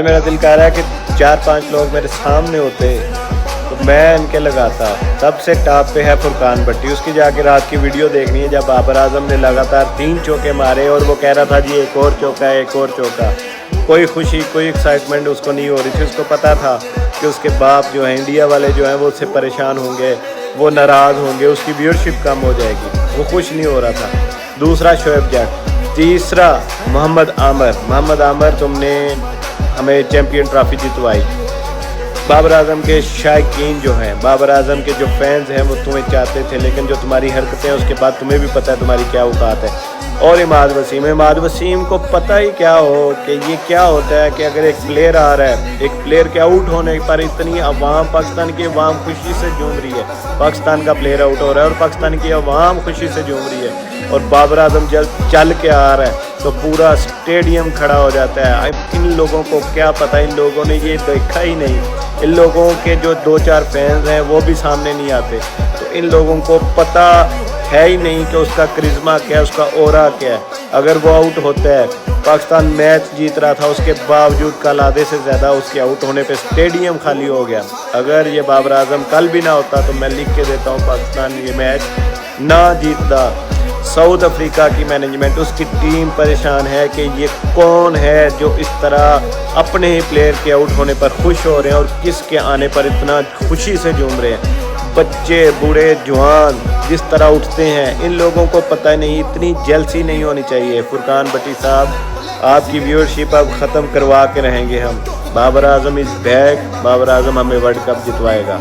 میرا دل کہہ رہا ہے کہ 4-5 لوگ میرے سامنے ہوتے تو میں ان کے لگاتا. سب سے ٹاپ پہ ہے فرقان بٹی. اس کی جا کے رات کی ویڈیو دیکھنی ہے جب بابر اعظم نے لگاتار 3 چوکے مارے اور وہ کہہ رہا تھا جی ایک اور چوکا ہے ایک اور چوکا. کوئی خوشی کوئی ایکسائٹمنٹ اس کو نہیں ہو رہی تھی. اس کو پتا تھا کہ اس کے باپ جو ہیں انڈیا والے جو ہیں وہ اس سے پریشان ہوں گے, وہ ناراض ہوں گے, اس کی ویورشپ کم ہو جائے گی. وہ خوش نہیں ہو رہا تھا. دوسرا شعیب جٹ. تیسرا محمد عامر تم نے ہمیں چیمپئن ٹرافی جتوائی. بابر اعظم کے شائقین جو ہیں, بابر اعظم کے جو فینز ہیں وہ تمہیں چاہتے تھے, لیکن جو تمہاری حرکتیں ہیں اس کے بعد تمہیں بھی پتہ ہے تمہاری کیا اوقات ہے. اور عماد وسیم کو پتہ ہی کیا ہو کہ یہ کیا ہوتا ہے کہ اگر ایک پلیئر آ رہا ہے, ایک پلیئر کے آؤٹ ہونے پر اتنی عوام, پاکستان کی عوام خوشی سے جھوم رہی ہے. پاکستان کا پلیئر آؤٹ ہو رہا ہے اور پاکستان کی عوام خوشی سے جھوم رہی ہے, اور بابر اعظم جلد چل کے آ رہا ہے تو پورا اسٹیڈیم کھڑا ہو جاتا ہے. ان لوگوں کو کیا پتہ, ان لوگوں نے یہ دیکھا ہی نہیں. ان لوگوں کے جو 2-4 فینز ہیں وہ بھی سامنے نہیں آتے, تو ان لوگوں کو پتہ ہے ہی نہیں کہ اس کا کرزما کیا ہے, اس کا اورا کیا ہے. اگر وہ آؤٹ ہوتا ہے, پاکستان میچ جیت رہا تھا, اس کے باوجود کل آدھے سے زیادہ اس کے آؤٹ ہونے پہ اسٹیڈیم خالی ہو گیا. اگر یہ بابر اعظم کل بھی نہ ہوتا تو میں لکھ کے دیتا ہوں پاکستان یہ میچ نہ جیتتا. ساؤتھ افریقہ کی مینجمنٹ, اس کی ٹیم پریشان ہے کہ یہ کون ہے جو اس طرح اپنے ہی پلیئر کے آؤٹ ہونے پر خوش ہو رہے ہیں اور کس کے آنے پر اتنا خوشی سے جھوم رہے ہیں. بچے بوڑھے جوان جس طرح اٹھتے ہیں, ان لوگوں کو پتہ نہیں, اتنی جیلسی نہیں ہونی چاہیے. فرقان بٹی صاحب, آپ کی ویورشپ اب ختم کروا کے رہیں گے ہم. بابر اعظم از بیک. بابر اعظم ہمیں ورلڈ کپ جتوائے گا.